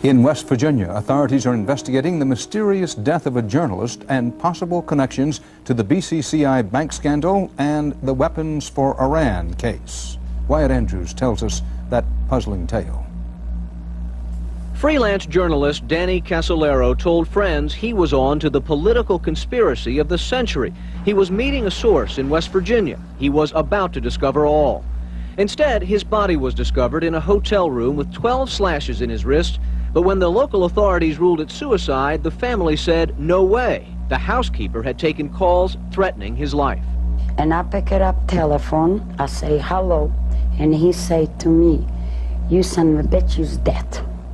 In West Virginia, authorities are investigating the mysterious death of a journalist and possible connections to the BCCI bank scandal and the weapons for Iran case. Wyatt Andrews tells us that puzzling tale. Freelance journalist Danny Casolaro told friends he was on to the political conspiracy of the century. He was meeting a source in West Virginia. He was about to discover all. Instead, his body was discovered in a hotel room with 12 slashes in his wrist. But when the local authorities ruled it suicide, the family said, no way. The housekeeper had taken calls threatening his life. And I pick it up telephone, I say hello, and he say to me, you son of a bitch, you's dead.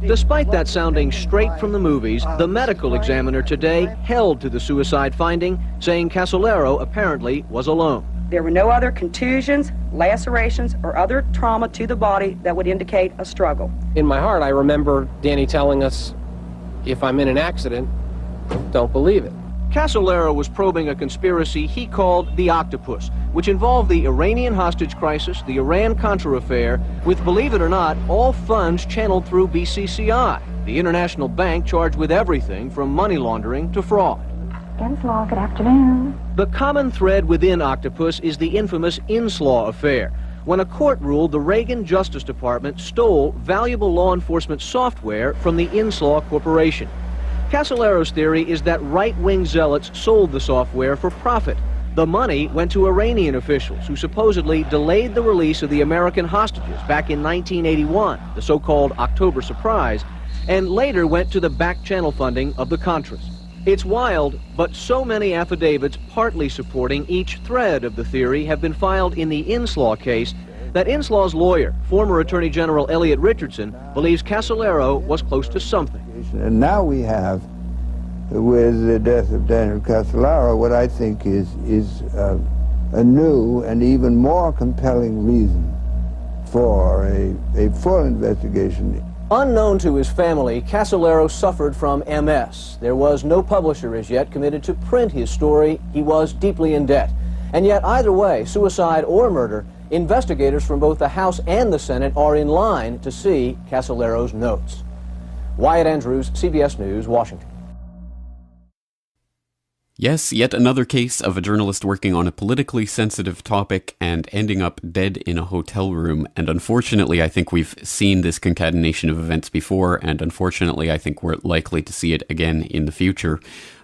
Despite that sounding straight from the movies, the medical examiner today held to the suicide finding, saying Casolaro apparently was alone. There were no other contusions, lacerations, or other trauma to the body that would indicate a struggle. In my heart, I remember Danny telling us, if I'm in an accident, don't believe it. Casolaro was probing a conspiracy he called the Octopus, which involved the Iranian hostage crisis, the Iran-Contra affair, with, believe it or not, all funds channeled through BCCI, the international bank charged with everything from money laundering to fraud. Inslaw, good afternoon. The common thread within Octopus is the infamous Inslaw affair, when a court ruled the Reagan Justice Department stole valuable law enforcement software from the Inslaw Corporation. Casolaro's theory is that right-wing zealots sold the software for profit. The money went to Iranian officials who supposedly delayed the release of the American hostages back in 1981, the so-called October surprise, and later went to the back-channel funding of the Contras. It's wild, but so many affidavits partly supporting each thread of the theory have been filed in the Inslaw case that Inslaw's lawyer, former Attorney General Elliot Richardson, believes Casolaro was close to something. And now we have, with the death of Daniel Casolaro, what I think is a new and even more compelling reason for a full investigation. Unknown to his family, Casolaro suffered from MS. There was no publisher as yet committed to print his story. He was deeply in debt. And yet, either way, suicide or murder, investigators from both the House and the Senate are in line to see Casolaro's notes. Wyatt Andrews, CBS News, Washington. Yes, yet another case of a journalist working on a politically sensitive topic and ending up dead in a hotel room. And unfortunately, I think we've seen this concatenation of events before, and unfortunately, I think we're likely to see it again in the future.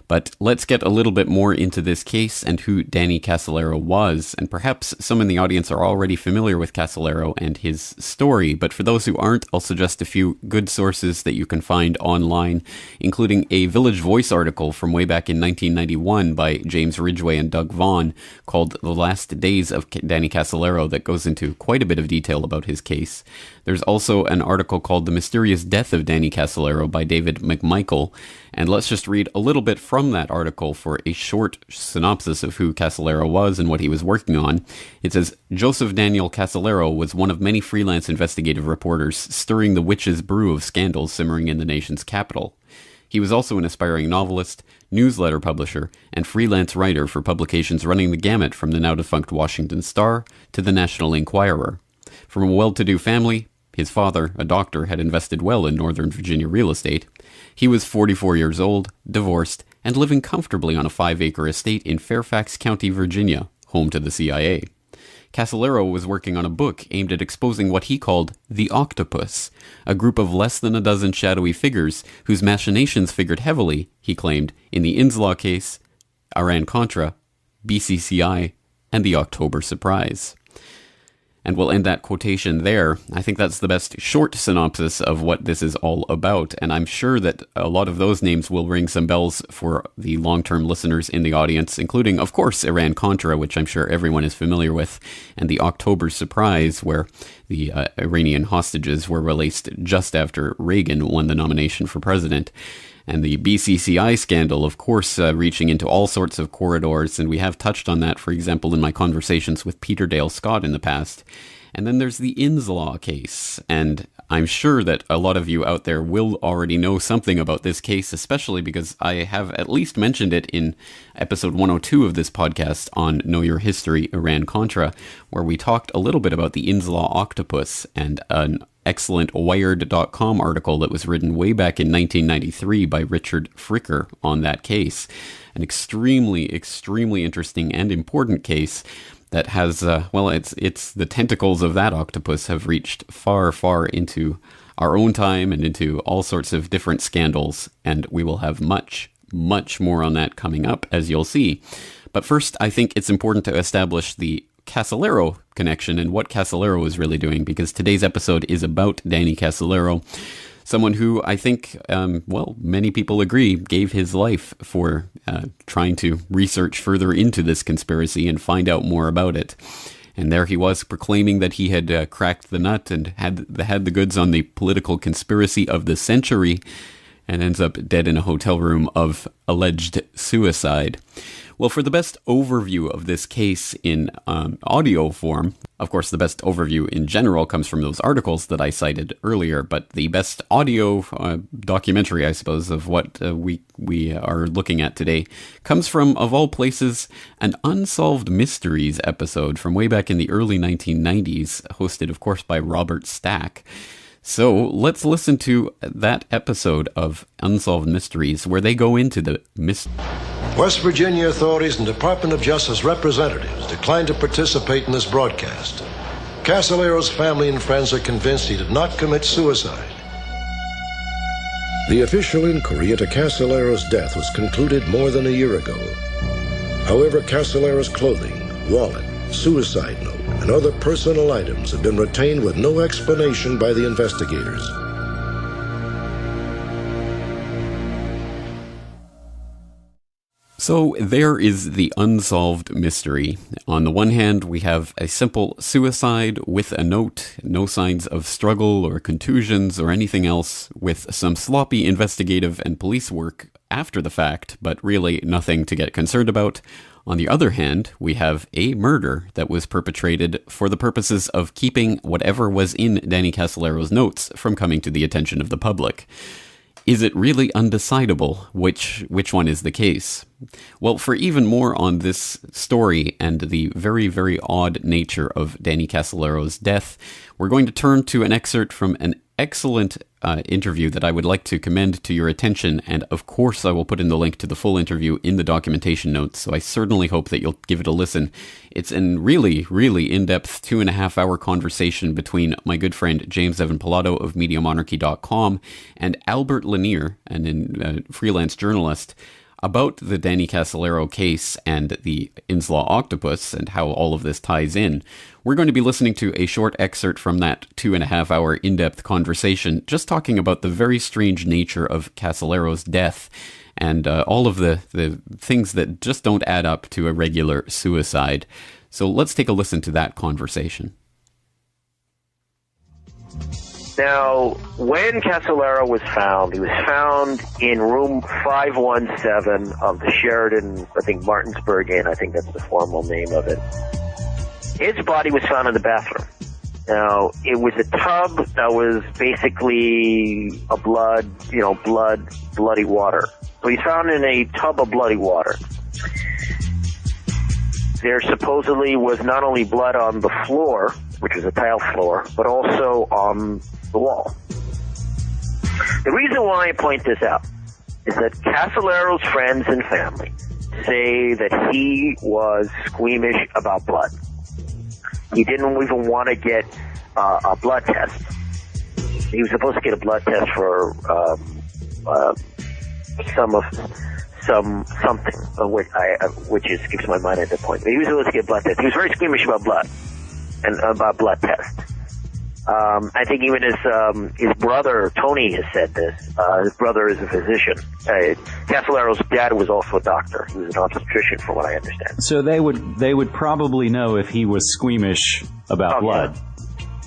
But let's get a little bit more into this case and who Danny Casolaro was. And perhaps some in the audience are already familiar with Casolaro and his story. But for those who aren't, I'll suggest a few good sources that you can find online, including a Village Voice article from way back in 1991 by James Ridgway and Doug Vaughn called The Last Days of Danny Casolaro that goes into quite a bit of detail about his case. There's also an article called The Mysterious Death of Danny Casolaro by David McMichael. And let's just read a little bit from that article for a short synopsis of who Casolaro was and what he was working on. It says, Joseph Daniel Casolaro was one of many freelance investigative reporters stirring the witch's brew of scandals simmering in the nation's capital. He was also an aspiring novelist, newsletter publisher, and freelance writer for publications running the gamut from the now-defunct Washington Star to the National Enquirer. From a well-to-do family, his father, a doctor, had invested well in Northern Virginia real estate. He was 44 years old, divorced, and living comfortably on a 5-acre estate in Fairfax County, Virginia, home to the CIA. Casolaro was working on a book aimed at exposing what he called the Octopus, a group of less than a dozen shadowy figures whose machinations figured heavily, he claimed, in the Inslaw case, Iran-Contra, BCCI, and the October surprise. And we'll end that quotation there. I think that's the best short synopsis of what this is all about, and I'm sure that a lot of those names will ring some bells for the long-term listeners in the audience, including, of course, Iran-Contra, which I'm sure everyone is familiar with, and the October surprise, where the Iranian hostages were released just after Reagan won the nomination for president. And the BCCI scandal, of course, reaching into all sorts of corridors, and we have touched on that, for example, in my conversations with Peter Dale Scott in the past. And then there's the Inslaw case, and I'm sure that a lot of you out there will already know something about this case, especially because I have at least mentioned it in episode 102 of this podcast on Know Your History Iran-Contra, where we talked a little bit about the Inslaw octopus and an excellent Wired.com article that was written way back in 1993 by Richard Fricker on that case. An extremely, extremely interesting and important case that has, it's the tentacles of that octopus have reached far, far into our own time and into all sorts of different scandals, and we will have much, much more on that coming up, as you'll see. But first, I think it's important to establish the Casolaro connection and what Casolaro is really doing, because today's episode is about Danny Casolaro, someone who I think, many people agree, gave his life for trying to research further into this conspiracy and find out more about it. And there he was proclaiming that he had cracked the nut and had the goods on the political conspiracy of the century, and ends up dead in a hotel room of alleged suicide. Well, for the best overview of this case in audio form, of course, the best overview in general comes from those articles that I cited earlier, but the best audio documentary, I suppose, of what we are looking at today comes from, of all places, an Unsolved Mysteries episode from way back in the early 1990s, hosted, of course, by Robert Stack. So let's listen to that episode of Unsolved Mysteries, where they go into the West Virginia authorities and Department of Justice representatives declined to participate in this broadcast. Casolaro's family and friends are convinced he did not commit suicide. The official inquiry into Casolaro's death was concluded more than a year ago. However, Casolaro's clothing, wallet, suicide note, and other personal items have been retained with no explanation by the investigators. So there is the unsolved mystery. On the one hand, we have a simple suicide with a note, no signs of struggle or contusions or anything else, with some sloppy investigative and police work after the fact, but really nothing to get concerned about. On the other hand, we have a murder that was perpetrated for the purposes of keeping whatever was in Danny Casolaro's notes from coming to the attention of the public. Is it really undecidable which one is the case? Well, for even more on this story and the very, very odd nature of Danny Casolaro's death, we're going to turn to an excerpt from an excellent interview that I would like to commend to your attention, and of course I will put in the link to the full interview in the documentation notes, so I certainly hope that you'll give it a listen. It's a really, really in-depth 2.5-hour conversation between my good friend James Evan Pilato of MediaMonarchy.com and Albert Lanier, a freelance journalist, about the Danny Casolaro case and the Inslaw octopus and how all of this ties in. We're going to be listening to a short excerpt from that 2.5-hour in-depth conversation, just talking about the very strange nature of Casolaro's death and all of the things that just don't add up to a regular suicide. So let's take a listen to that conversation. Now, when Casolaro was found, he was found in room 517 of the Sheridan, I think Martinsburg Inn, I think that's the formal name of it. His body was found in the bathroom. Now, it was a tub that was basically a bloody water. So he's found in a tub of bloody water. There supposedly was not only blood on the floor, which was a tile floor, but also on the wall. The reason why I point this out is that Casolaro's friends and family say that he was squeamish about blood. He didn't even want to get a blood test. He was supposed to get a blood test for something, which escapes my mind at that point. But he was supposed to get a blood test. He was very squeamish about blood and about blood tests. I think even his brother Tony has said this. His brother is a physician. Casolaro's dad was also a doctor. He was an obstetrician, from what I understand. So they would probably know if he was squeamish about blood.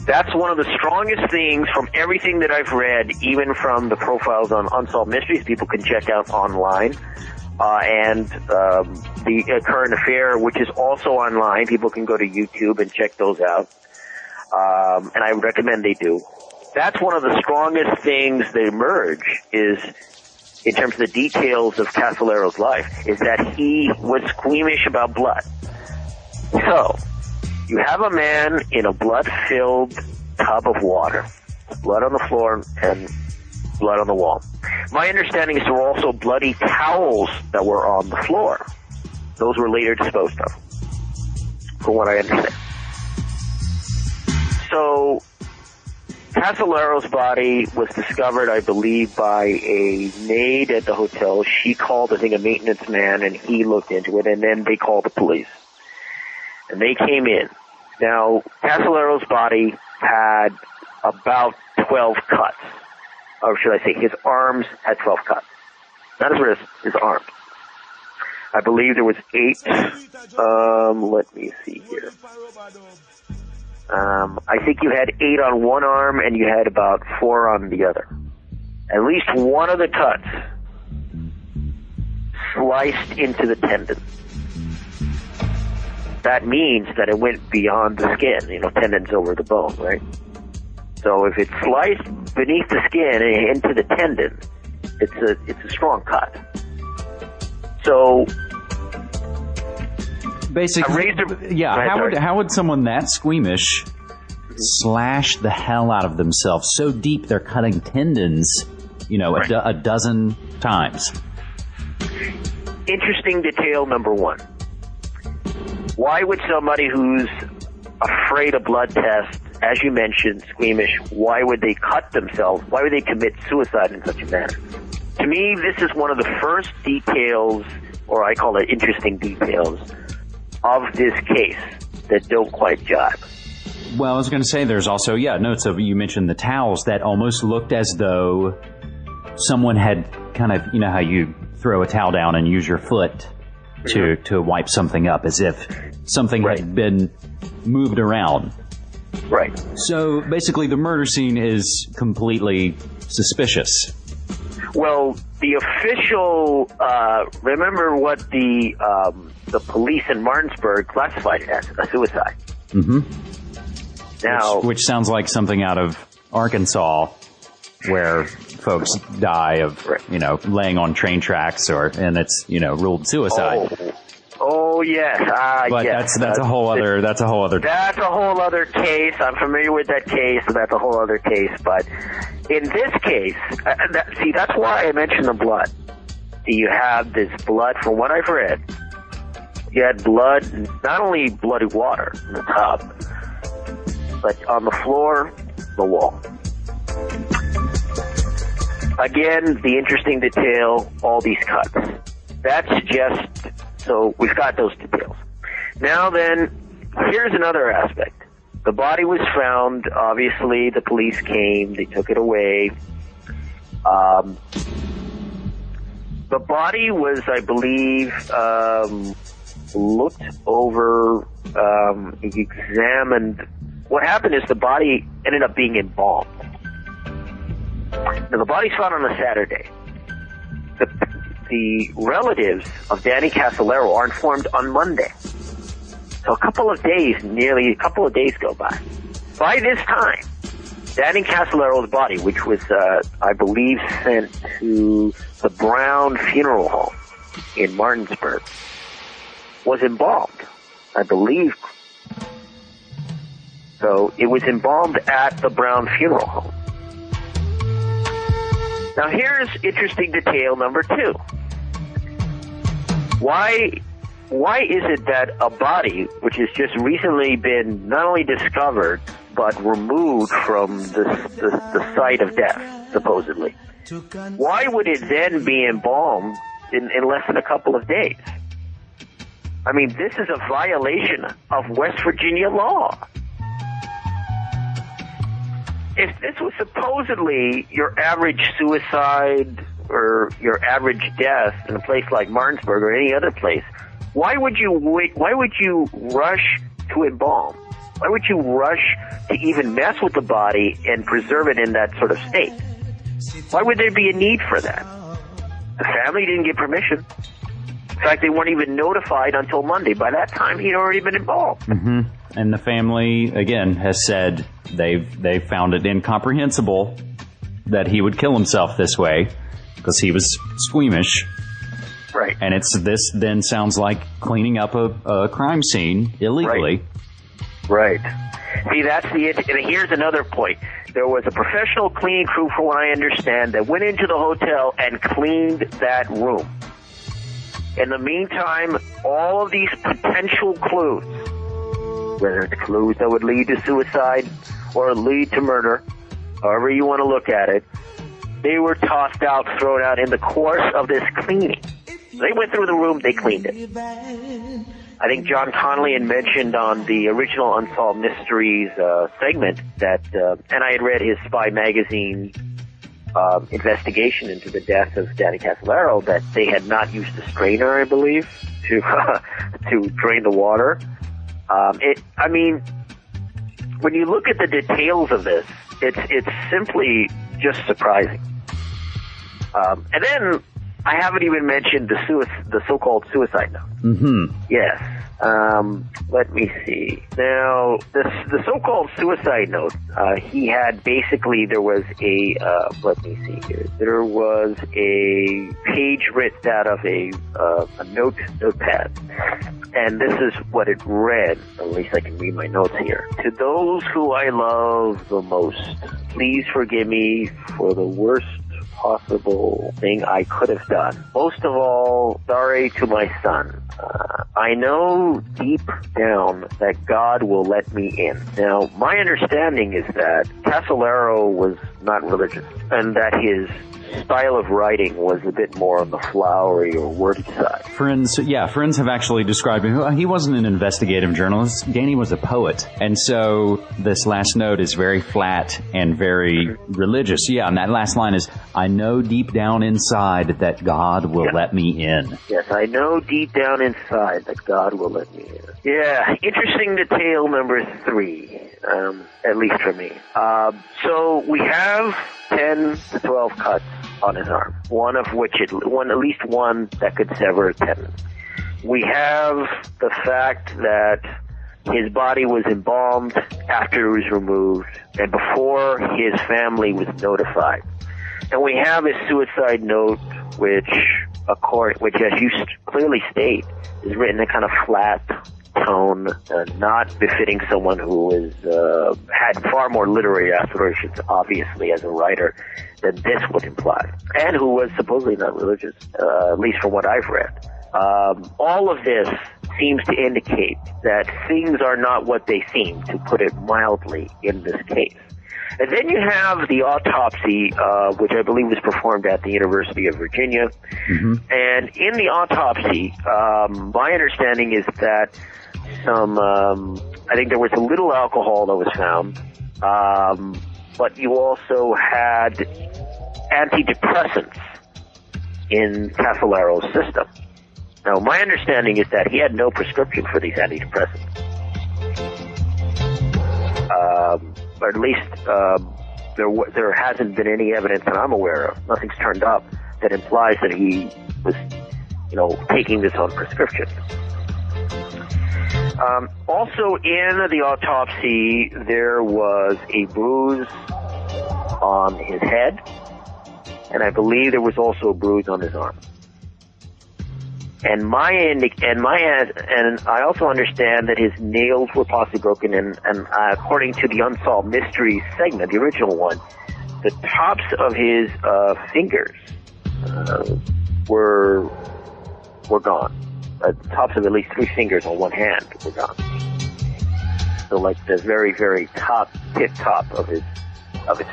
That's one of the strongest things from everything that I've read, even from the profiles on Unsolved Mysteries. People can check out online. And the Current Affair, which is also online. People can go to YouTube and check those out. And I recommend they do. That's one of the strongest things that emerge is, in terms of the details of Casolaro's life, is that he was squeamish about blood. So, you have a man in a blood-filled tub of water. blood on the floor and blood on the wall. My understanding is there were also bloody towels that were on the floor. Those were later disposed of, from what I understand. So Casolaro's body was discovered, I believe, by a maid at the hotel. She called, I think, a maintenance man, and he looked into it, and then they called the police. And they came in. Now, Casolaro's body had about 12 cuts. Or should I say, his arms had 12 cuts. Not his wrists, his arms. I believe there was 8. Let me see here. I think you had 8 on one arm and you had about 4 on the other. At least one of the cuts sliced into the tendon. That means that it went beyond the skin. You know, tendon's over the bone, right? So if it's sliced beneath the skin and into the tendon, it's a strong cut. So basically, how would someone that squeamish slash the hell out of themselves so deep they're cutting tendons, a dozen times? Interesting detail number 1. Why would somebody who's afraid of blood tests, as you mentioned, squeamish, why would they cut themselves? Why would they commit suicide in such a manner? To me, this is one of the first details, or I call it interesting details, of this case that don't quite jive. Well, I was going to say there's also, notes of, you mentioned the towels that almost looked as though someone had kind of, how you throw a towel down and use your foot to wipe something up, as if something had been moved around. Right. So basically the murder scene is completely suspicious. Well, the official, remember what the police in Martinsburg classified it as a suicide. Mm-hmm. Now, which sounds like something out of Arkansas, where folks die of, laying on train tracks, and it's, ruled suicide. Oh yes, but yes. That's a whole other. That's a whole other case. I'm familiar with that case, so that's a whole other case. But in this case, that's why I mentioned the blood. You have this blood, from what I've read. You had blood, not only bloody water in the tub, but on the floor, the wall. Again, the interesting detail, all these cuts. That's just, so we've got those details. Now then, here's another aspect. The body was found, obviously the police came, they took it away. The body was, I believe, looked over, examined. What happened is the body ended up being embalmed. Now, the body's found on a Saturday. The relatives of Danny Casolaro are informed on Monday. So nearly a couple of days go by. By this time, Danny Casolaro's body, which was, I believe, sent to the Brown Funeral Home in Martinsburg, was embalmed, I believe. So it was embalmed at the Brown Funeral Home. Now here's interesting detail number 2. Why is it that a body, which has just recently been not only discovered, but removed from the site of death, supposedly, why would it then be embalmed in less than a couple of days? I mean, this is a violation of West Virginia law. If this was supposedly your average suicide or your average death in a place like Martinsburg or any other place, why would you rush to embalm? Why would you rush to even mess with the body and preserve it in that sort of state? Why would there be a need for that? The family didn't get permission. In fact, they weren't even notified until Monday. By that time, he'd already been involved. Mm-hmm. And the family, again, has said they found it incomprehensible that he would kill himself this way because he was squeamish. Right. And this sounds like cleaning up a crime scene illegally. Right. See, and here's another point. There was a professional cleaning crew, from what I understand, that went into the hotel and cleaned that room. In the meantime, all of these potential clues, whether it's clues that would lead to suicide or lead to murder, however you want to look at it, they were tossed out, thrown out in the course of this cleaning. They went through the room, they cleaned it. I think John Connolly had mentioned on the original Unsolved Mysteries segment that, and I had read his Spy Magazine investigation into the death of Danny Casolaro, that they had not used a strainer, I believe, to drain the water. I mean, when you look at the details of this, it's simply just surprising. And then I haven't even mentioned the so-called suicide note. Mm-hmm. Yes. Let me see. Now, the so-called suicide note, he had basically, there was let me see here. There was a page written out of a notepad. And this is what it read. At least I can read my notes here. To those who I love the most, please forgive me for the worst possible thing I could have done. Most of all, sorry to my son. I know deep down that God will let me in. Now, my understanding is that Casolaro was not religious, and that his style of writing was a bit more on the flowery or wordy side. Friends have actually described him. He wasn't an investigative journalist. Danny was a poet. And so this last note is very flat and very religious. Yeah, and that last line is, I know deep down inside that God will let me in. Yes, I know deep down inside that God will let me in. Yeah, interesting detail number 3, at least for me. So we have 10 to 12 cuts on his arm, at least one that could sever a tendon. We have the fact that his body was embalmed after it was removed and before his family was notified. And we have his suicide note, which as you clearly state, is written in a kind of flat tone, not befitting someone who had far more literary aspirations, obviously, as a writer, than this would imply, and who was supposedly not religious, at least from what I've read. All of this seems to indicate that things are not what they seem, to put it mildly, in this case. And then you have the autopsy, which I believe was performed at the University of Virginia. Mm-hmm. And in the autopsy, my understanding is that I think there was a little alcohol that was found, but you also had antidepressants in Casolaro's system. Now, my understanding is that he had no prescription for these antidepressants. Or at least there hasn't been any evidence that I'm aware of. Nothing's turned up that implies that he was, taking this on prescription. Also in the autopsy, there was a bruise on his head, and I believe there was also a bruise on his arm. And I also understand that his nails were possibly broken, and according to the Unsolved Mysteries segment, the original one, the tops of his fingers were gone. The tops of at least 3 fingers on one hand were gone. So, like the very, very tip top of his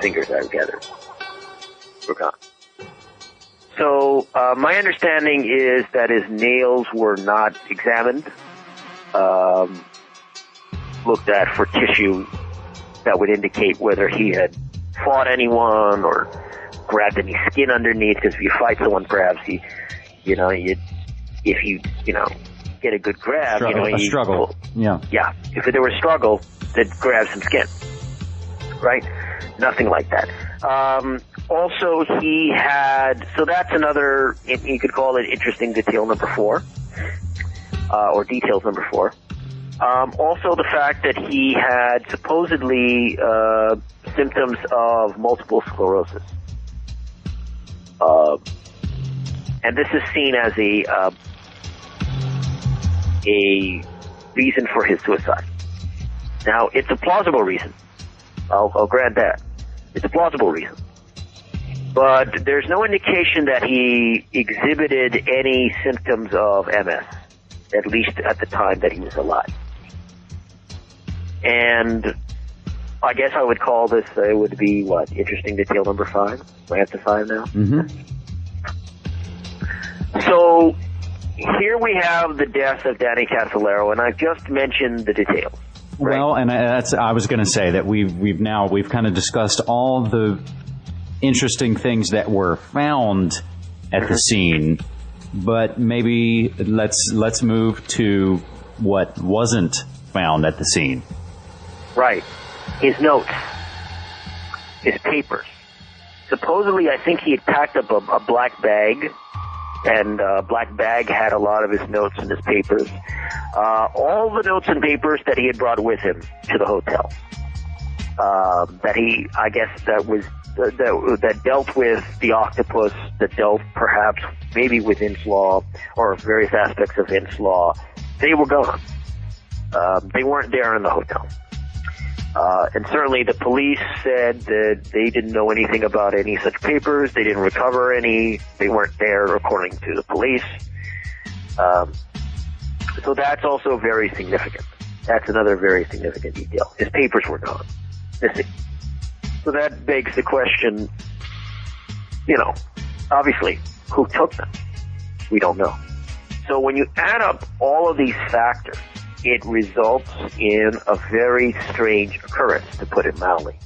fingers, I gathered, were gone. So, my understanding is that his nails were not examined, looked at for tissue that would indicate whether he had fought anyone or grabbed any skin underneath, because if you fight someone, perhaps if you get a good grab, struggle. Yeah. If there was a struggle, then grab some skin. Right? Nothing like that. Also, he had, so that's another, you could call it interesting detail number 4, or details number 4. Also, the fact that he had supposedly symptoms of multiple sclerosis. And this is seen as a reason for his suicide. Now, it's a plausible reason. I'll grant that. It's a plausible reason. But there's no indication that he exhibited any symptoms of MS, at least at the time that he was alive. And I guess I would call this, it would be, interesting detail number 5? Am I up to 5 now? Mm-hmm. So, here we have the death of Danny Casolaro, and I've just mentioned the details. Right? Well, and I was going to say that we've kind of discussed all the interesting things that were found at the scene, but maybe let's move to what wasn't found at the scene. Right. His notes. His papers. Supposedly, I think he had packed up a black bag, and black bag had a lot of his notes and his papers. All the notes and papers that he had brought with him to the hotel. That dealt with the octopus, that dealt perhaps maybe with Inslaw or various aspects of Inslaw, they were gone. They weren't there in the hotel. And certainly the police said that they didn't know anything about any such papers. They didn't recover any. They weren't there, according to the police. So that's also very significant. That's another very significant detail. His papers were gone. Missing. So that begs the question, obviously, who took them? We don't know. So when you add up all of these factors, it results in a very strange occurrence, to put it mildly.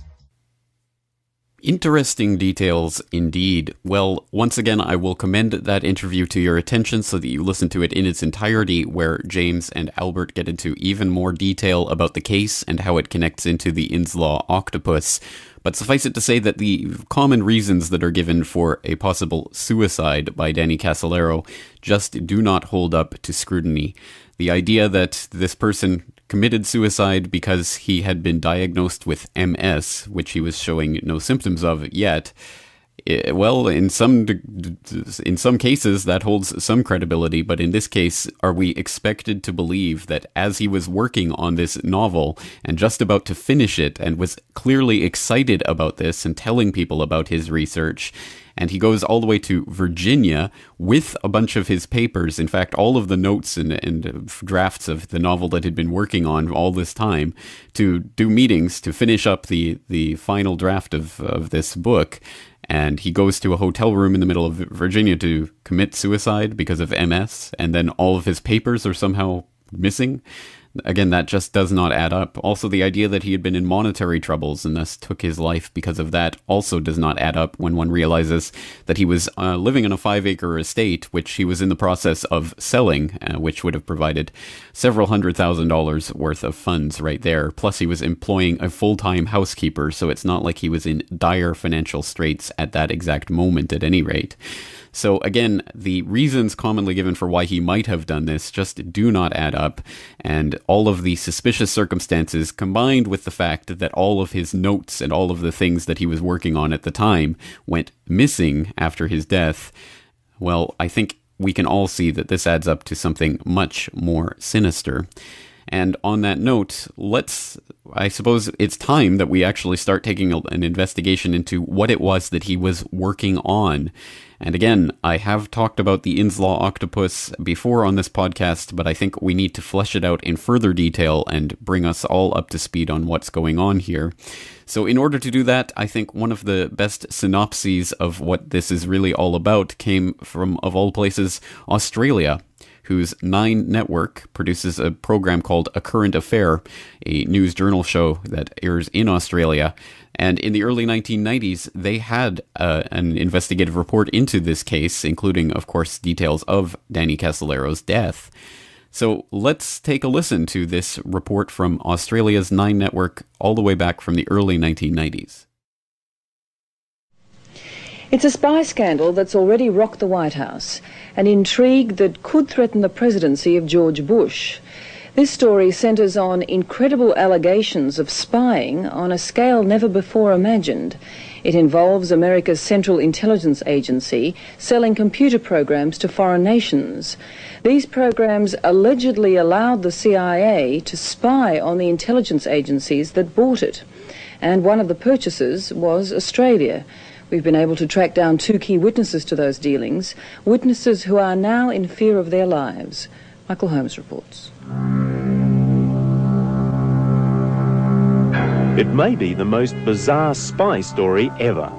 Interesting details indeed. Well, once again, I will commend that interview to your attention so that you listen to it in its entirety, where James and Albert get into even more detail about the case and how it connects into the Inslaw octopus. But suffice it to say that the common reasons that are given for a possible suicide by Danny Casolaro just do not hold up to scrutiny. The idea that this person committed suicide because he had been diagnosed with MS, which he was showing no symptoms of yet, well, in some cases that holds some credibility, but in this case, are we expected to believe that as he was working on this novel and just about to finish it and was clearly excited about this and telling people about his research, and he goes all the way to Virginia with a bunch of his papers, in fact, all of the notes and drafts of the novel that he'd been working on all this time, to do meetings to finish up the final draft of this book. And he goes to a hotel room in the middle of Virginia to commit suicide because of MS, and then all of his papers are somehow missing. Again, that just does not add up. Also, the idea that he had been in monetary troubles and thus took his life because of that also does not add up when one realizes that he was living on a 5-acre estate, which he was in the process of selling, which would have provided several $100,000 worth of funds right there. Plus, he was employing a full-time housekeeper, so it's not like he was in dire financial straits at that exact moment at any rate. So again, the reasons commonly given for why he might have done this just do not add up, and all of the suspicious circumstances combined with the fact that all of his notes and all of the things that he was working on at the time went missing after his death, well, I think we can all see that this adds up to something much more sinister. And on that note, I suppose it's time that we actually start taking an investigation into what it was that he was working on. And again, I have talked about the Inslaw octopus before on this podcast, but I think we need to flesh it out in further detail and bring us all up to speed on what's going on here. So in order to do that, I think one of the best synopses of what this is really all about came from, of all places, Australia, whose 9 Network produces a program called A Current Affair, a news journal show that airs in Australia. And in the early 1990s, they had an investigative report into this case, including, of course, details of Danny Casolaro's death. So let's take a listen to this report from Australia's 9 Network all the way back from the early 1990s. It's a spy scandal that's already rocked the White House, an intrigue that could threaten the presidency of George Bush. This story centres on incredible allegations of spying on a scale never before imagined. It involves America's Central Intelligence Agency selling computer programs to foreign nations. These programs allegedly allowed the CIA to spy on the intelligence agencies that bought it. And one of the purchasers was Australia. We've been able to track down 2 key witnesses to those dealings, witnesses who are now in fear of their lives. Michael Holmes reports. It may be the most bizarre spy story ever.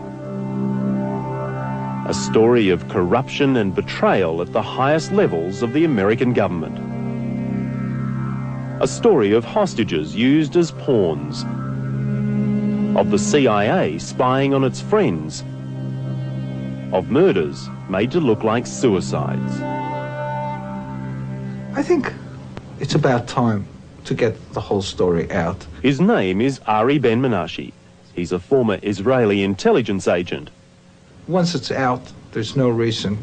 A story of corruption and betrayal at the highest levels of the American government. A story of hostages used as pawns. Of the CIA spying on its friends. Of murders made to look like suicides. I think it's about time to get the whole story out. His name is Ari Ben-Menashe. He's a former Israeli intelligence agent. Once it's out, there's no reason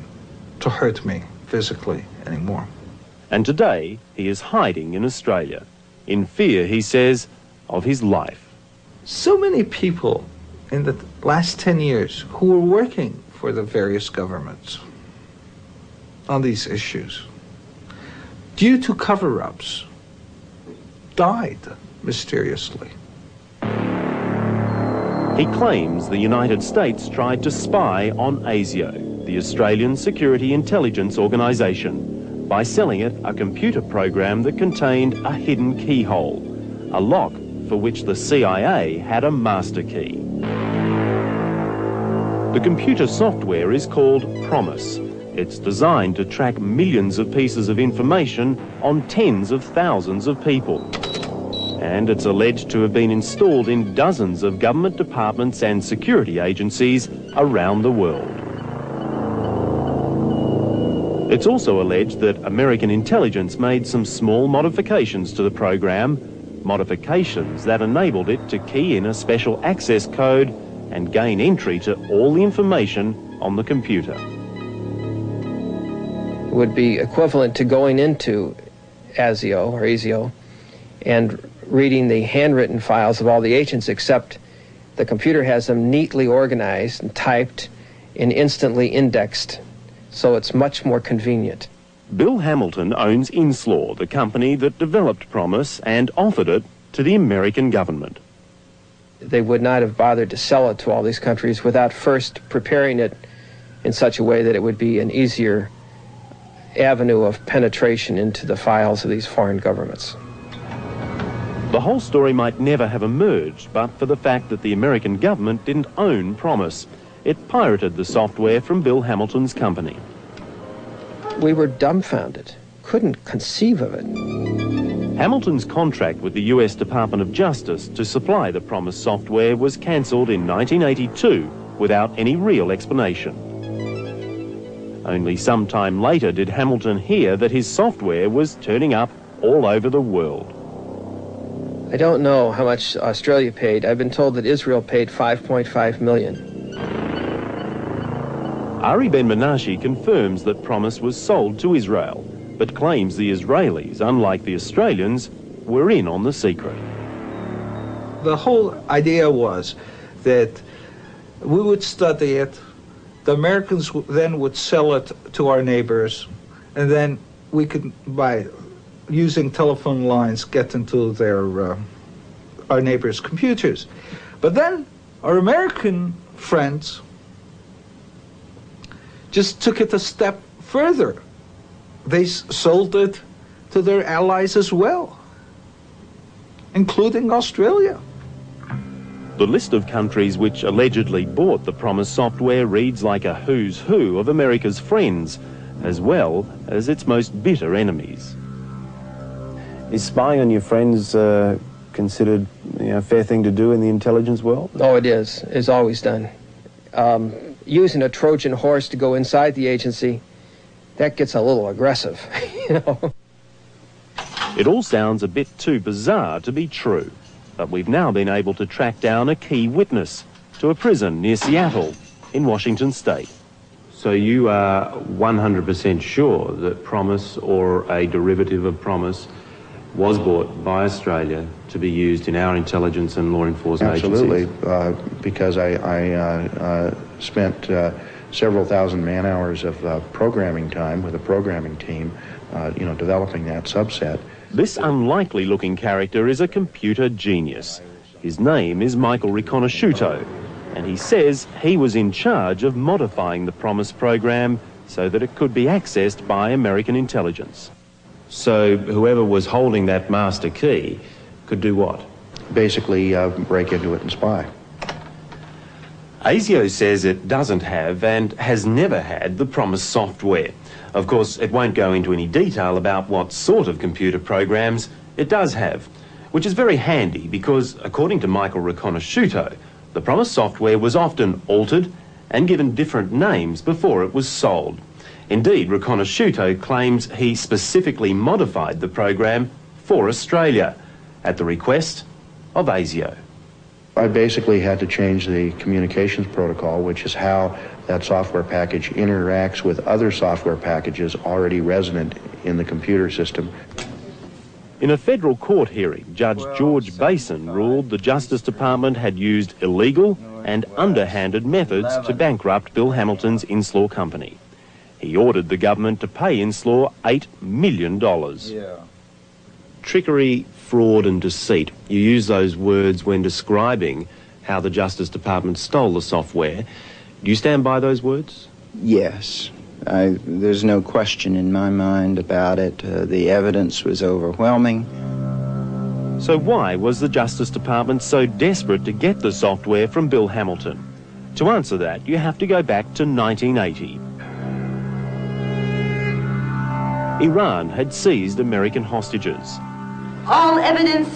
to hurt me physically anymore. And today, he is hiding in Australia, in fear, he says, of his life. So many people in the last 10 years who were working for the various governments on these issues, due to cover-ups, died mysteriously. He claims the United States tried to spy on ASIO, the Australian Security Intelligence Organisation, by selling it a computer program that contained a hidden keyhole, a lock for which the CIA had a master key. The computer software is called Promise. It's designed to track millions of pieces of information on tens of thousands of people. And it's alleged to have been installed in dozens of government departments and security agencies around the world. It's also alleged that American intelligence made some small modifications to the program, modifications that enabled it to key in a special access code and gain entry to all the information on the computer. Would be equivalent to going into ASIO and reading the handwritten files of all the agents, except the computer has them neatly organized and typed and instantly indexed, so it's much more convenient. Bill Hamilton owns Inslaw, the company that developed Promise and offered it to the American government. They would not have bothered to sell it to all these countries without first preparing it in such a way that it would be an easier avenue of penetration into the files of these foreign governments. The whole story might never have emerged but for the fact that the American government didn't own Promise. It pirated the software from Bill Hamilton's company. We were dumbfounded, couldn't conceive of it. Hamilton's contract with the US Department of Justice to supply the Promise software was cancelled in 1982 without any real explanation. Only some time later did Hamilton hear that his software was turning up all over the world. I don't know how much Australia paid. I've been told that Israel paid $5.5 million. Ari Ben-Menashe confirms that Promise was sold to Israel, but claims the Israelis, unlike the Australians, were in on the secret. The whole idea was that we would study it, the Americans then would sell it to our neighbors, and then we could, by using telephone lines, get into our neighbors' computers. But then our American friends just took it a step further. They sold it to their allies as well, including Australia. The list of countries which allegedly bought the Promise software reads like a who's who of America's friends, as well as its most bitter enemies. Is spying on your friends considered a fair thing to do in the intelligence world? Oh, it is. It's always done. Using a Trojan horse to go inside the agency, that gets a little aggressive, you know. It all sounds a bit too bizarre to be true, but we've now been able to track down a key witness to a prison near Seattle in Washington State. So you are 100% sure that Promise or a derivative of Promise was bought by Australia to be used in our intelligence and law enforcement Absolutely, agencies? because I spent several thousand man-hours of programming time with a programming team, developing that subset. This unlikely-looking character is a computer genius. His name is Michael Riconosciuto, and he says he was in charge of modifying the PROMIS program so that it could be accessed by American intelligence. So whoever was holding that master key could do what? Basically, break into it and spy. ASIO says it doesn't have and has never had the PROMIS software. Of course, it won't go into any detail about what sort of computer programs it does have, which is very handy because, according to Michael Riconosciuto, the PROMIS software was often altered and given different names before it was sold. Indeed, Riconosciuto claims he specifically modified the program for Australia at the request of ASIO. I basically had to change the communications protocol, which is how that software package interacts with other software packages already resident in the computer system. In a federal court hearing, Judge George Basin ruled the Justice Department had used illegal and underhanded methods to bankrupt Bill Hamilton's Inslaw company. He ordered the government to pay Inslaw $8 million. Trickery, fraud and deceit. You use those words when describing how the Justice Department stole the software. Do you stand by those words? Yes. There's no question in my mind about it. The evidence was overwhelming. So why was the Justice Department so desperate to get the software from Bill Hamilton? To answer that, you have to go back to 1980. Iran had seized American hostages. All evidence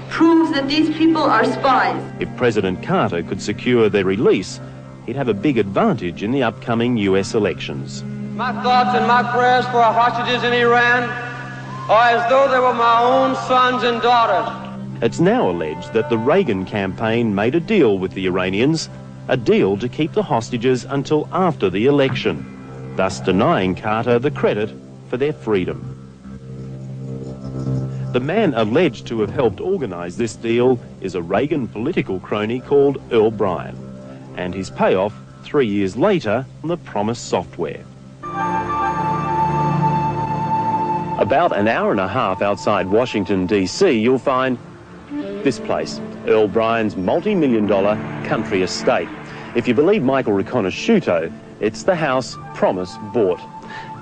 proves that these people are spies. If President Carter could secure their release, he'd have a big advantage in the upcoming US elections. My thoughts and my prayers for our hostages in Iran are as though they were my own sons and daughters. It's now alleged that the Reagan campaign made a deal with the Iranians, a deal to keep the hostages until after the election, thus denying Carter the credit for their freedom. The man alleged to have helped organise this deal is a Reagan political crony called Earl Bryan, and his payoff 3 years later on the PROMIS software. About an hour and a half outside Washington, D.C., you'll find this place, Earl Bryan's multi-million-dollar country estate. If you believe Michael Riconosciuto, it's the house PROMIS bought.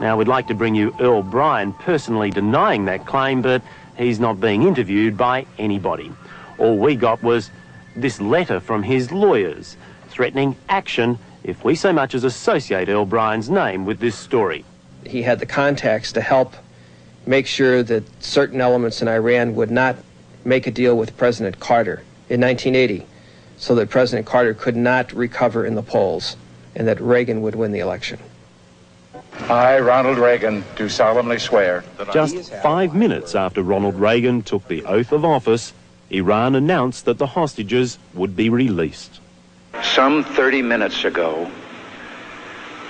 Now, we'd like to bring you Earl Bryan personally denying that claim, but he's not being interviewed by anybody. All we got was this letter from his lawyers threatening action if we so much as associate Earl Bryan's name with this story. He had the contacts to help make sure that certain elements in Iran would not make a deal with President Carter in 1980 so that President Carter could not recover in the polls and that Reagan would win the election. I, Ronald Reagan, do solemnly swear that Just 5 minutes after Ronald Reagan took the oath of office, Iran announced that the hostages would be released. some 30 minutes ago,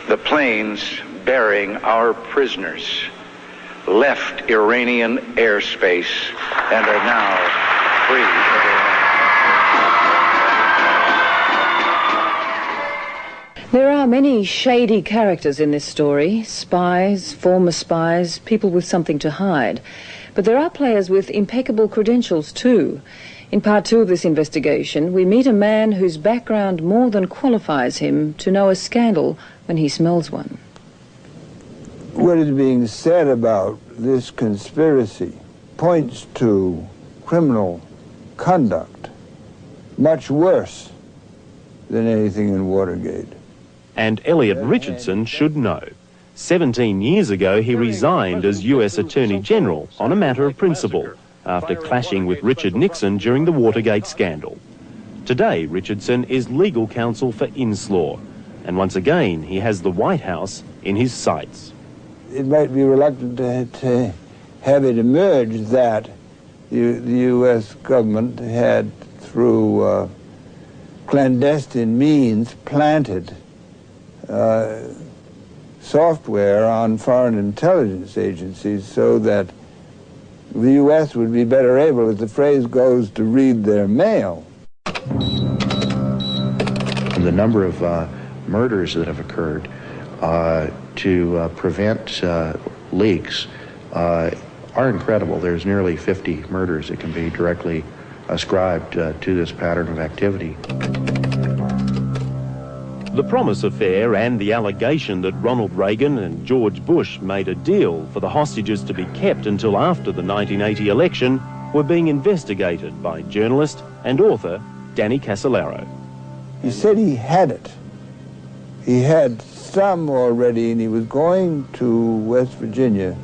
the planes bearing our prisoners left Iranian airspace and are now free of Iran. There are many shady characters in this story, spies, former spies, people with something to hide. But there are players with impeccable credentials too. In part 2 of this investigation, we meet a man whose background more than qualifies him to know a scandal when he smells one. What is being said about this conspiracy points to criminal conduct much worse than anything in Watergate. And Elliot Richardson should know. 17 years ago, he resigned as U.S. Attorney General on a matter of principle after clashing with Richard Nixon during the Watergate scandal. Today, Richardson is legal counsel for Inslaw, and once again, he has the White House in his sights. It might be reluctant to have it emerge that the U.S. government had, through clandestine means, planted software on foreign intelligence agencies so that the U.S. would be better able, as the phrase goes, to read their mail. And the number of murders that have occurred to prevent leaks are incredible. There's nearly 50 murders that can be directly ascribed to this pattern of activity. The Promise Affair and the allegation that Ronald Reagan and George Bush made a deal for the hostages to be kept until after the 1980 election were being investigated by journalist and author Danny Casolaro. He said he had it. He had some already, and he was going to West Virginia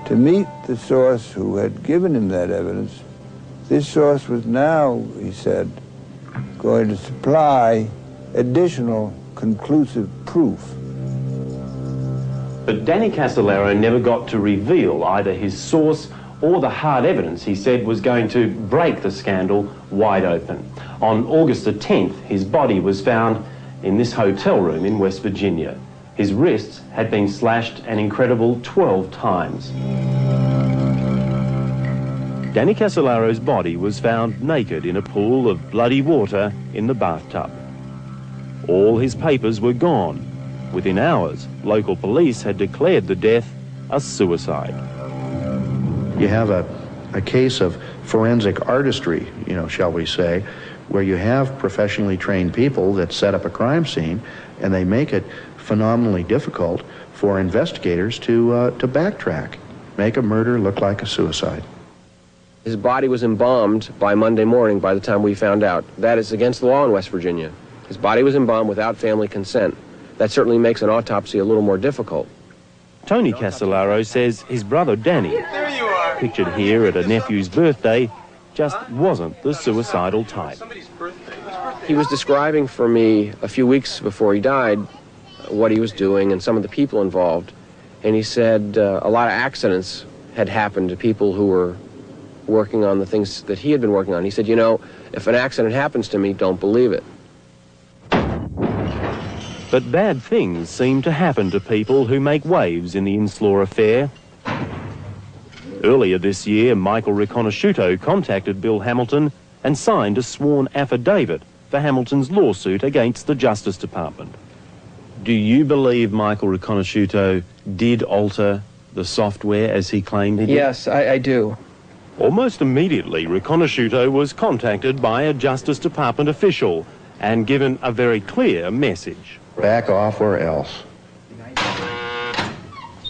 to meet the source who had given him that evidence. This source was now, he said, going to supply additional conclusive proof. But Danny Casolaro never got to reveal either his source or the hard evidence he said was going to break the scandal wide open. On August the 10th, his body was found in this hotel room in West Virginia. His wrists had been slashed an incredible 12 times. Danny Casolaro's body was found naked in a pool of bloody water in the bathtub. All his papers were gone. Within hours, local police had declared the death a suicide. You have a case of forensic artistry, shall we say, where you have professionally trained people that set up a crime scene, and they make it phenomenally difficult for investigators to backtrack, make a murder look like a suicide. His body was embalmed by Monday morning by the time we found out. That is against the law in West Virginia. His body was embalmed without family consent. That certainly makes an autopsy a little more difficult. Tony Casolaro says his brother Danny, pictured here at a nephew's birthday, just wasn't the suicidal type. He was describing for me a few weeks before he died what he was doing and some of the people involved. And he said a lot of accidents had happened to people who were working on the things that he had been working on. He said, if an accident happens to me, don't believe it. But bad things seem to happen to people who make waves in the Inslaw affair. Earlier this year, Michael Riconosciuto contacted Bill Hamilton and signed a sworn affidavit for Hamilton's lawsuit against the Justice Department. Do you believe Michael Riconosciuto did alter the software as he claimed he did? Yes, I do. Almost immediately, Riconosciuto was contacted by a Justice Department official and given a very clear message. Back off or else.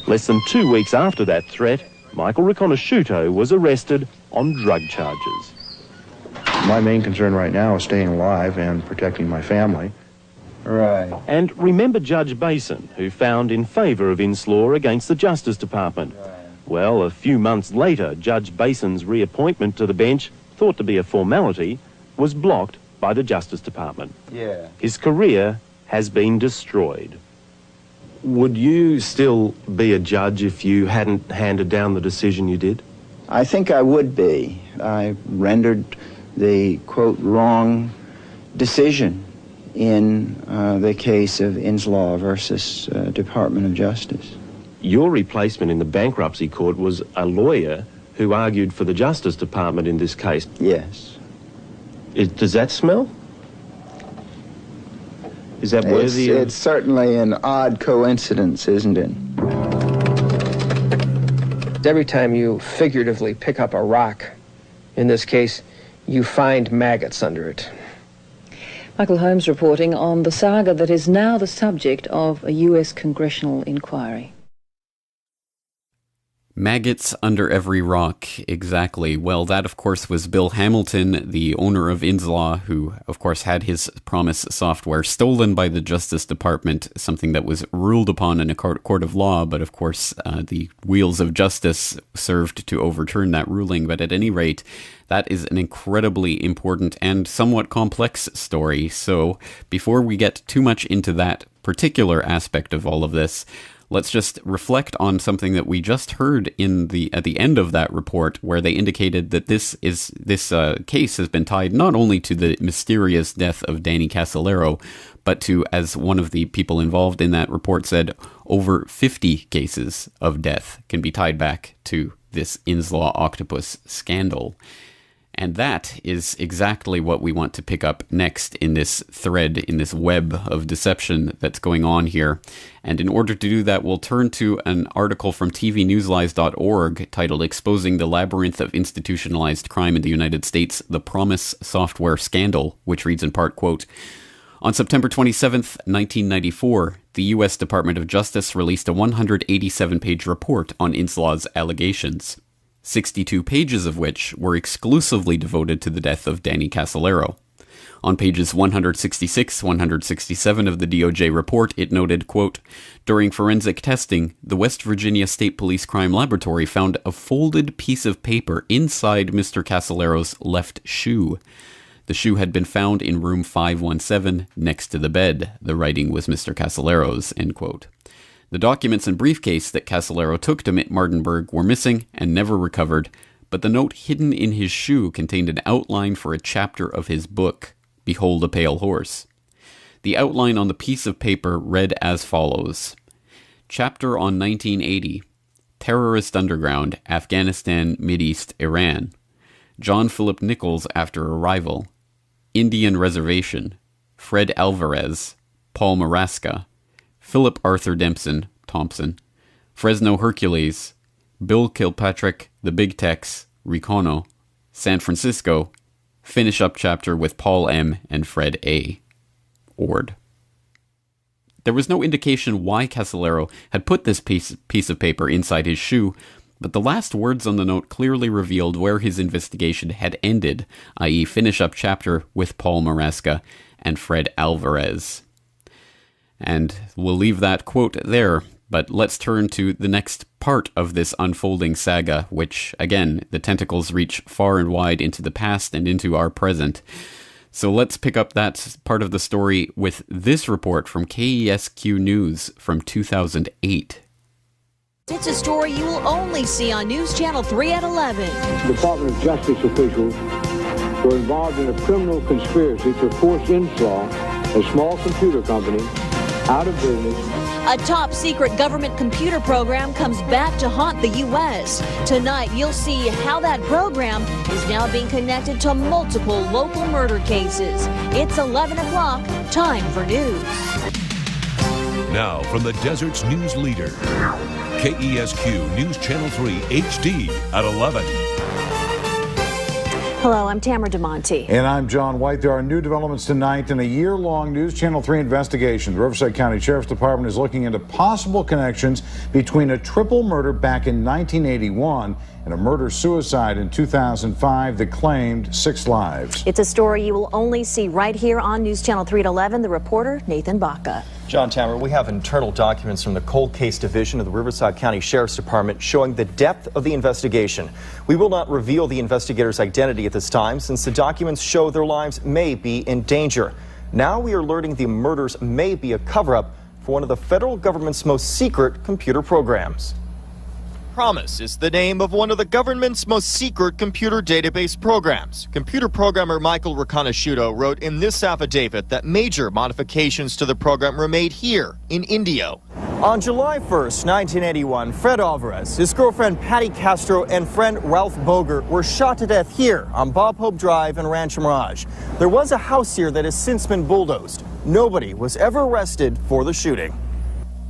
Less than 2 weeks after that threat, Michael Riconosciuto was arrested on drug charges. My main concern right now is staying alive and protecting my family. Right. And remember Judge Basin, who found in favor of Inslaw against the Justice Department. Right. Well, a few months later, Judge Basin's reappointment to the bench, thought to be a formality, was blocked by the Justice Department. Yeah. His career has been destroyed. Would you still be a judge if you hadn't handed down the decision you did? I think I would be. I rendered the, quote, wrong decision in the case of Inslaw versus Department of Justice. Your replacement in the bankruptcy court was a lawyer who argued for the Justice Department in this case. Yes. Does that smell? Is that worthy? It's certainly an odd coincidence, isn't it? Every time you figuratively pick up a rock, in this case, you find maggots under it. Michael Holmes reporting on the saga that is now the subject of a U.S. congressional inquiry. Maggots under every rock, exactly. Well, that, of course, was Bill Hamilton, the owner of Inslaw, who, of course, had his Promise software stolen by the Justice Department, something that was ruled upon in a court of law, but, of course, the wheels of justice served to overturn that ruling. But at any rate, that is an incredibly important and somewhat complex story. So before we get too much into that particular aspect of all of this, let's just reflect on something that we just heard at the end of that report, where they indicated that this case has been tied not only to the mysterious death of Danny Casolaro, but to, as one of the people involved in that report said, over 50 cases of death can be tied back to this Inslaw octopus scandal. And that is exactly what we want to pick up next in this thread, in this web of deception that's going on here. And in order to do that, we'll turn to an article from tvnewslies.org titled Exposing the Labyrinth of Institutionalized Crime in the United States, the Promise Software Scandal, which reads in part, quote, on September 27th, 1994, the U.S. Department of Justice released a 187-page report on Inslaw's allegations, 62 pages of which were exclusively devoted to the death of Danny Casolaro. On pages 166, 167 of the DOJ report, it noted, quote, during forensic testing, the West Virginia State Police Crime Laboratory found a folded piece of paper inside Mr. Casolaro's left shoe. The shoe had been found in room 517 next to the bed. The writing was Mr. Casolaro's, end quote. The documents and briefcase that Casolaro took to Martinburg were missing and never recovered, but the note hidden in his shoe contained an outline for a chapter of his book, Behold a Pale Horse. The outline on the piece of paper read as follows. Chapter on 1980. Terrorist Underground, Afghanistan, Mideast, Iran. John Philip Nichols after arrival. Indian Reservation, Fred Alvarez, Paul Marasca, Philip Arthur Dempson, Thompson, Fresno Hercules, Bill Kilpatrick, The Big Tex, Recono, San Francisco, finish up chapter with Paul M. and Fred A. Ord. There was no indication why Casolaro had put this piece of paper inside his shoe, but the last words on the note clearly revealed where his investigation had ended, i.e. finish up chapter with Paul Marasca and Fred Alvarez. And we'll leave that quote there, but let's turn to the next part of this unfolding saga, which, again, the tentacles reach far and wide into the past and into our present. So let's pick up that part of the story with this report from KESQ News from 2008. It's a story you will only see on News Channel 3 at 11. Department of Justice officials were involved in a criminal conspiracy to force Inslaw, a small computer company, out of business. A top-secret government computer program comes back to haunt the U.S. Tonight, you'll see how that program is now being connected to multiple local murder cases. It's 11 o'clock, time for news. Now, from the Desert's news leader, KESQ News Channel 3 HD at 11. Hello, I'm Tamara DeMonte. And I'm John White. There are new developments tonight in a year-long News Channel 3 investigation. The Riverside County Sheriff's Department is looking into possible connections between a triple murder back in 1981 and a murder-suicide in 2005 that claimed 6 lives. It's a story you will only see right here on News Channel 3 at 11. The reporter, Nathan Baca. John Tamara, we have internal documents from the Cold Case Division of the Riverside County Sheriff's Department showing the depth of the investigation. We will not reveal the investigator's identity at this time since the documents show their lives may be in danger. Now we are learning the murders may be a cover-up for one of the federal government's most secret computer programs. Promise is the name of one of the government's most secret computer database programs. Computer programmer Michael Riconosciuto wrote in this affidavit that major modifications to the program were made here in Indio. On July 1st, 1981, Fred Alvarez, his girlfriend Patty Castro, and friend Ralph Boger were shot to death here on Bob Hope Drive in Rancho Mirage. There was a house here that has since been bulldozed. Nobody was ever arrested for the shooting.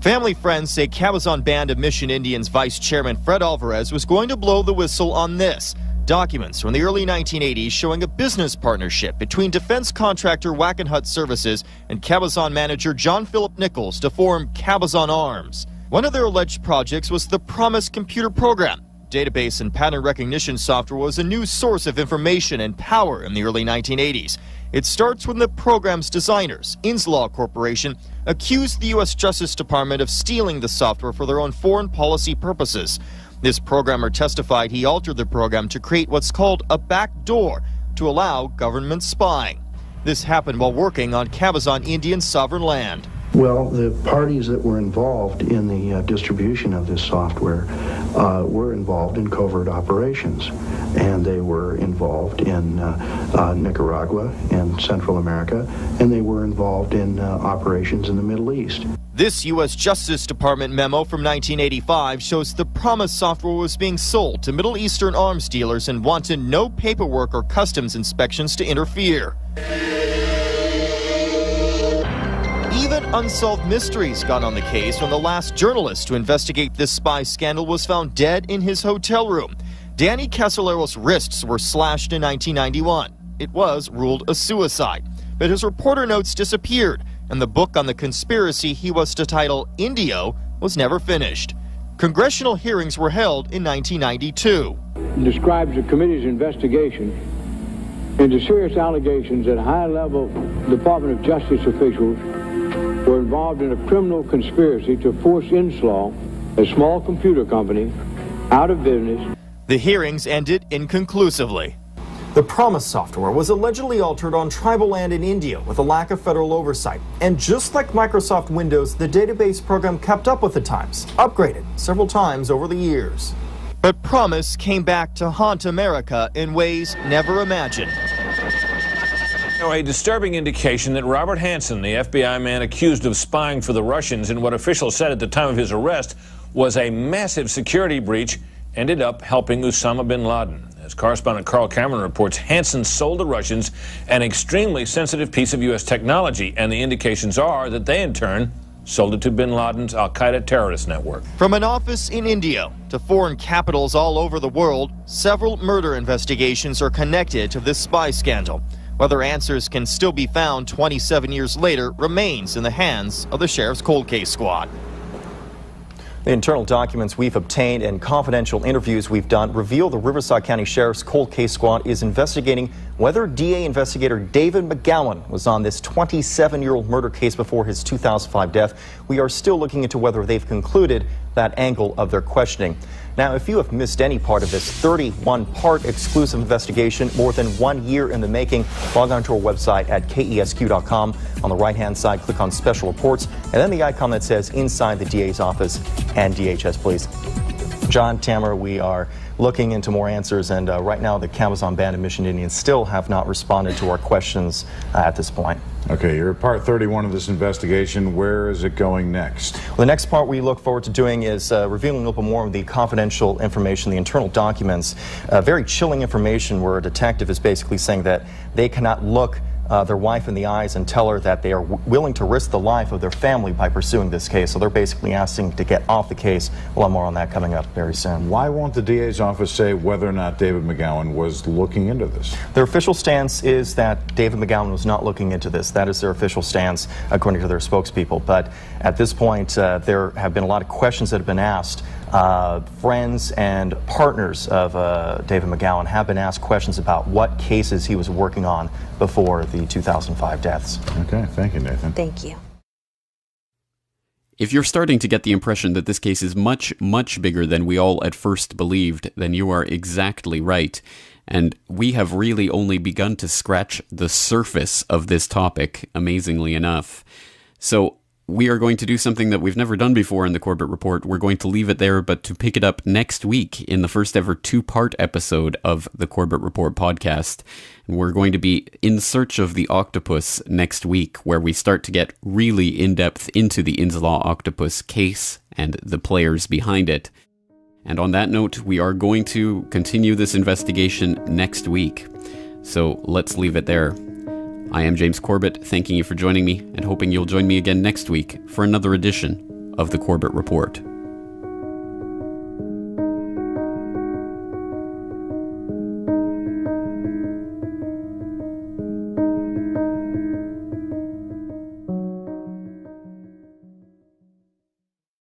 Family friends say Cabazon Band of Mission Indians Vice Chairman Fred Alvarez was going to blow the whistle on this. Documents from the early 1980s showing a business partnership between defense contractor Wackenhut Services and Cabazon manager John Philip Nichols to form Cabazon Arms. One of their alleged projects was the Promise computer program. Database and pattern recognition software was a new source of information and power in the early 1980s. It starts when the program's designers, Inslaw Corporation, accused the U.S. Justice Department of stealing the software for their own foreign policy purposes. This programmer testified he altered the program to create what's called a back door to allow government spying. This happened while working on Cabazon Indian sovereign land. Well, the parties that were involved in the distribution of this software were involved in covert operations, and they were involved in Nicaragua and Central America, and they were involved in operations in the Middle East. This U.S. Justice Department memo from 1985 shows the Promise software was being sold to Middle Eastern arms dealers and wanted no paperwork or customs inspections to interfere. Even Unsolved Mysteries got on the case when the last journalist to investigate this spy scandal was found dead in his hotel room. Danny Casolaro's wrists were slashed in 1991. It was ruled a suicide, but his reporter notes disappeared, and the book on the conspiracy he was to title Indio was never finished. Congressional hearings were held in 1992. It describes the committee's investigation into serious allegations that high-level Department of Justice officials were involved in a criminal conspiracy to force Inslaw, a small computer company, out of business. The hearings ended inconclusively. The Promise software was allegedly altered on tribal land in India with a lack of federal oversight. And just like Microsoft Windows, the database program kept up with the times, upgraded several times over the years. But Promise came back to haunt America in ways never imagined. A disturbing indication that Robert Hanssen, the FBI man accused of spying for the Russians in what officials said at the time of his arrest was a massive security breach, ended up helping Osama bin Laden. As correspondent Carl Cameron reports, Hanssen sold the Russians an extremely sensitive piece of U.S. technology, and the indications are that they, in turn, sold it to bin Laden's al-Qaeda terrorist network. From an office in India to foreign capitals all over the world, several murder investigations are connected to this spy scandal. Whether answers can still be found 27 years later remains in the hands of the Sheriff's Cold Case Squad. The internal documents we've obtained and confidential interviews we've done reveal the Riverside County Sheriff's Cold Case Squad is investigating whether DA investigator David McGowan was on this 27-year-old murder case before his 2005 death. We are still looking into whether they've concluded that angle of their questioning. Now, if you have missed any part of this 31-part exclusive investigation, more than 1 year in the making, log on to our website at kesq.com. On the right-hand side, click on Special Reports, and then the icon that says Inside the DA's Office and DHS Police. John, Tamara, we are looking into more answers, and right now the Cabazon Band of Mission Indians still have not responded to our questions at this point. Okay, you're at part 31 of this investigation. Where is it going next? Well, the next part we look forward to doing is revealing a little bit more of the confidential information, the internal documents. Very chilling information where a detective is basically saying that they cannot look their wife in the eyes and tell her that they are willing to risk the life of their family by pursuing this case. So they're basically asking to get off the case. We'll have more on that coming up very soon. Why won't the DA's office say whether or not David McGowan was looking into this? Their official stance is that David McGowan was not looking into this. That is their official stance, according to their spokespeople. But at this point, there have been a lot of questions that have been asked. Friends and partners of David McGowan have been asked questions about what cases he was working on before the 2005 deaths. Okay, thank you, Nathan. Thank you. If you're starting to get the impression that this case is much, much bigger than we all at first believed, then you are exactly right. And we have really only begun to scratch the surface of this topic, amazingly enough. So we are going to do something that we've never done before in the Corbett Report. We're going to leave it there, but to pick it up next week in the first ever 2-part episode of the Corbett Report podcast. And we're going to be in search of the octopus next week, where we start to get really in-depth into the Inslaw octopus case and the players behind it. And on that note, we are going to continue this investigation next week. So let's leave it there. I am James Corbett, thanking you for joining me and hoping you'll join me again next week for another edition of the Corbett Report.